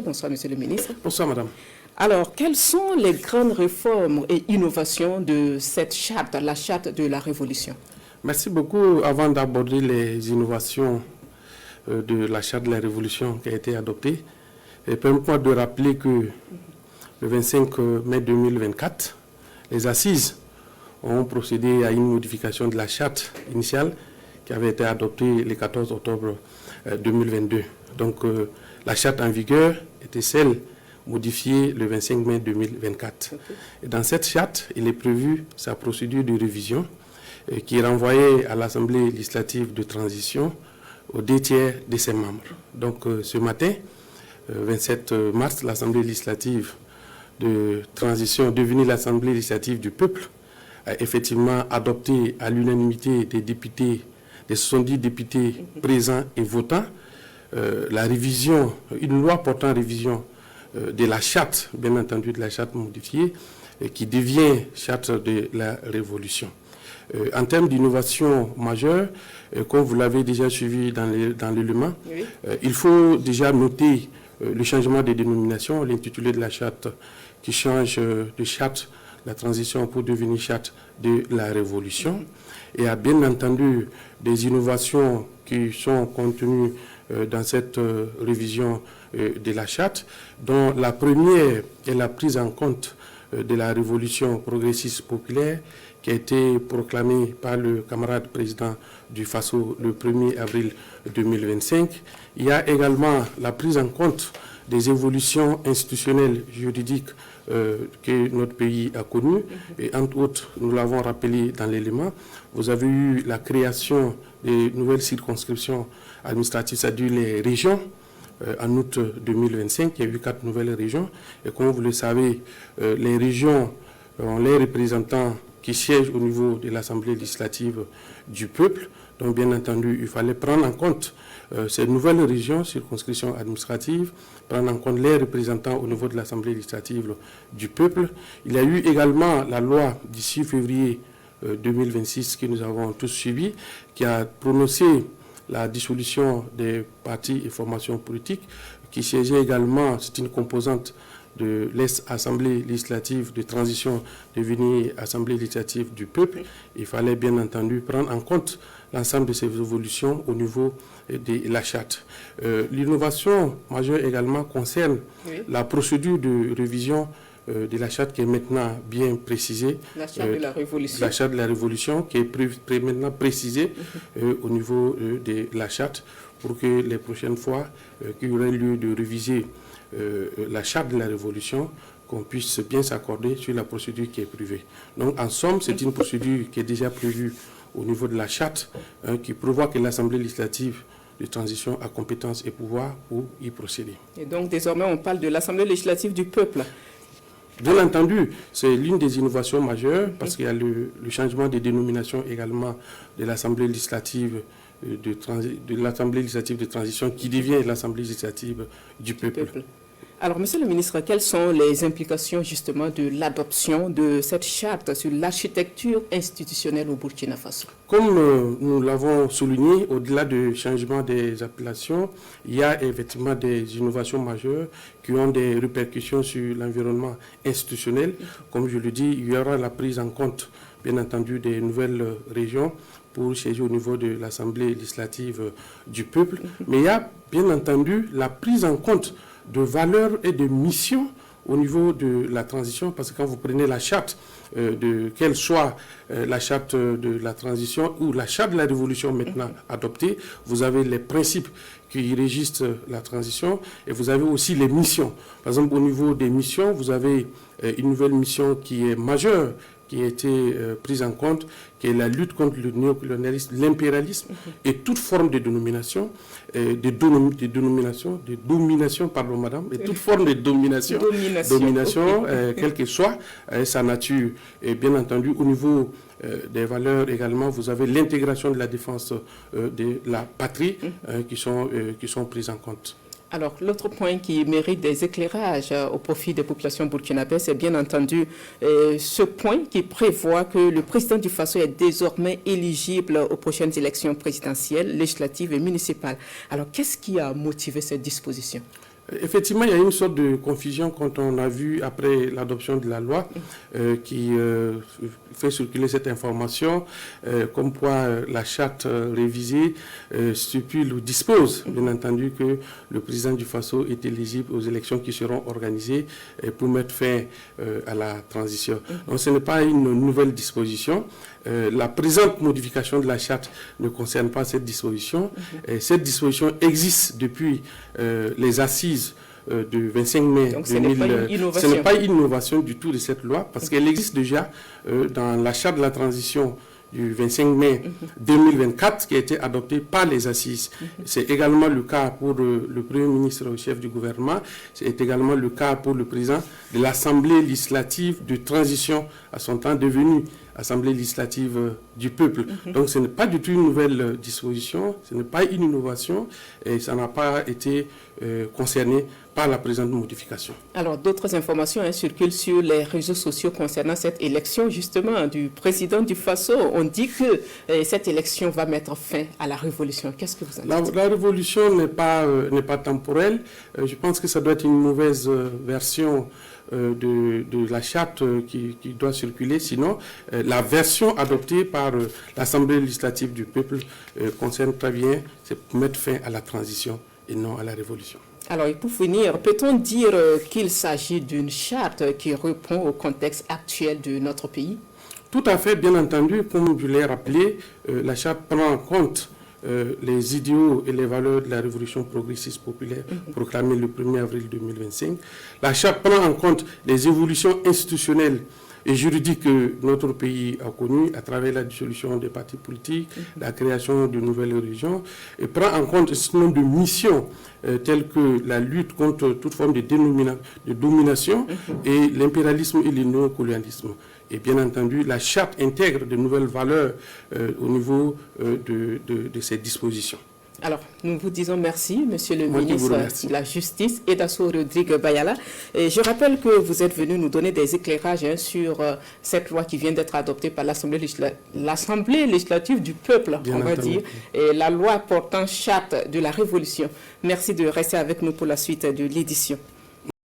Bonsoir, Monsieur le ministre. Bonsoir, madame. Alors, quelles sont les grandes réformes et innovations de cette charte, la charte de la Révolution? Merci beaucoup. Avant d'aborder les innovations de la charte de la Révolution qui a été adoptée, permettez-moi de rappeler que le 25 mai 2024, les assises ont procédé à une modification de la charte initiale qui avait été adoptée le 14 octobre 2022. Donc, la charte en vigueur était celle modifiée le 25 mai 2024. Okay. Et dans cette charte, il est prévu sa procédure de révision qui est renvoyée à l'Assemblée législative de transition aux 2/3 de ses membres. Donc, ce matin, 27 mars, l'Assemblée législative de transition, devenue l'Assemblée législative du peuple, a effectivement adopté à l'unanimité des députés, des 70 députés présents et votants, la révision, une loi portant révision de la charte, bien entendu de la charte modifiée, qui devient charte de la Révolution. En termes d'innovation majeure, comme vous l'avez déjà suivi dans l'élément, oui. Il faut déjà noter le changement des dénominations, l'intitulé de la charte qui change de charte la transition pour devenir charte de la Révolution. Et a bien entendu des innovations qui sont contenues dans cette révision de la charte, dont la première est la prise en compte de la Révolution progressiste populaire qui a été proclamée par le camarade président du FASO le 1er avril 2025. Il y a également la prise en compte des évolutions institutionnelles juridiques que notre pays a connues. Et entre autres, nous l'avons rappelé dans l'élément, vous avez eu la création des nouvelles circonscriptions administratives, c'est-à-dire les régions, en août 2025. Il y a eu 4 nouvelles régions. Et comme vous le savez, les régions ont les représentants qui siègent au niveau de l'Assemblée législative du peuple. Donc, bien entendu, il fallait prendre en compte ces nouvelles régions, circonscriptions administratives, prendre en compte les représentants au niveau de l'Assemblée législative du peuple. Il y a eu également la loi du 6 février 2026 que nous avons tous suivi, qui a prononcé la dissolution des partis et formations politiques, qui siégeait également, c'est une composante de l'Assemblée législative de transition devenue Assemblée législative du peuple. Il fallait bien entendu prendre en compte l'ensemble de ces évolutions au niveau de la charte. L'innovation majeure également concerne la procédure de révision de la charte qui est maintenant bien précisée. La charte de la Révolution. La charte de la Révolution qui est maintenant précisée au niveau de la charte pour que les prochaines fois qu'il y aurait lieu de réviser la charte de la Révolution, qu'on puisse bien s'accorder sur la procédure qui est prévue. Donc, en somme, c'est une procédure qui est déjà prévue au niveau de la charte, qui prévoit que l'Assemblée législative de transition a compétence et pouvoir pour y procéder. Et donc, désormais, on parle de l'Assemblée législative du peuple. Bien entendu, c'est l'une des innovations majeures parce qu'il y a le changement des dénominations également de l'Assemblée législative de l'Assemblée législative de transition qui devient l'Assemblée législative du peuple. Alors, Monsieur le ministre, quelles sont les implications justement de l'adoption de cette charte sur l'architecture institutionnelle au Burkina Faso? Comme nous l'avons souligné, au-delà du changement des appellations, il y a effectivement des innovations majeures qui ont des répercussions sur l'environnement institutionnel. Comme je le dis, il y aura la prise en compte, bien entendu, des nouvelles régions pour siéger au niveau de l'Assemblée législative du peuple. Mais il y a, bien entendu, la prise en compte de valeurs et de missions au niveau de la transition, parce que quand vous prenez la charte, qu'elle soit la charte de la transition ou la charte de la Révolution maintenant adoptée, vous avez les principes qui régissent la transition et vous avez aussi les missions. Par exemple, au niveau des missions, vous avez une nouvelle mission qui est majeure, qui a été prise en compte, qui est la lutte contre le néocolonialisme, l'impérialisme et toute forme de domination, pardon madame, et toute forme de domination, quelle que soit sa nature. Et bien entendu, au niveau des valeurs également, vous avez l'intégration de la défense de la patrie qui sont prises en compte. Alors, l'autre point qui mérite des éclairages au profit des populations burkinabées, c'est bien entendu ce point qui prévoit que le président du Faso est désormais éligible aux prochaines élections présidentielles, législatives et municipales. Alors, qu'est-ce qui a motivé cette disposition? Effectivement, il y a une sorte de confusion quand on a vu, après l'adoption de la loi, qui fait circuler cette information, comme quoi la charte révisée stipule ou dispose, bien entendu, que le président du Faso est éligible aux élections qui seront organisées pour mettre fin à la transition. Donc ce n'est pas une nouvelle disposition. La présente modification de la charte ne concerne pas cette disposition. Cette disposition existe depuis les assises du 25 mai 2000. Ce n'est pas une innovation du tout de cette loi, parce qu'elle existe déjà dans la charte de la transition du 25 mai 2024 qui a été adoptée par les assises. C'est également le cas pour le Premier ministre, le chef du gouvernement. C'est également le cas pour le président de l'Assemblée législative de transition, à son temps devenue Assemblée législative du peuple. Donc ce n'est pas du tout une nouvelle disposition, ce n'est pas une innovation et ça n'a pas été concerné par la présente modification. Alors d'autres informations circulent sur les réseaux sociaux concernant cette élection justement du président du Faso. On dit que cette élection va mettre fin à la révolution. Qu'est-ce que vous en dites? La révolution n'est pas temporelle. Je pense que ça doit être une mauvaise version de la charte qui doit circuler. Sinon, la version adoptée par l'Assemblée législative du peuple concerne très bien, c'est pour mettre fin à la transition et non à la révolution. Alors, et pour finir, peut-on dire qu'il s'agit d'une charte qui répond au contexte actuel de notre pays? Tout à fait, bien entendu, comme je l'ai rappelé, la charte prend en compte les idéaux et les valeurs de la révolution progressiste populaire proclamée le 1er avril 2025. La charte prend en compte les évolutions institutionnelles et juridiques que notre pays a connues à travers la dissolution des partis politiques, la création de nouvelles régions, et prend en compte un certain nombre de missions telles que la lutte contre toute forme de domination et l'impérialisme et le néocolonialisme. Et bien entendu, la charte intègre de nouvelles valeurs au niveau de ces dispositions. Alors, nous vous disons merci, Monsieur le ministre de la Justice, Edasso Rodrigue Bayala. Et je rappelle que vous êtes venu nous donner des éclairages sur cette loi qui vient d'être adoptée par l'Assemblée législative du peuple, on va dire, et la loi portant charte de la Révolution. Merci de rester avec nous pour la suite de l'édition.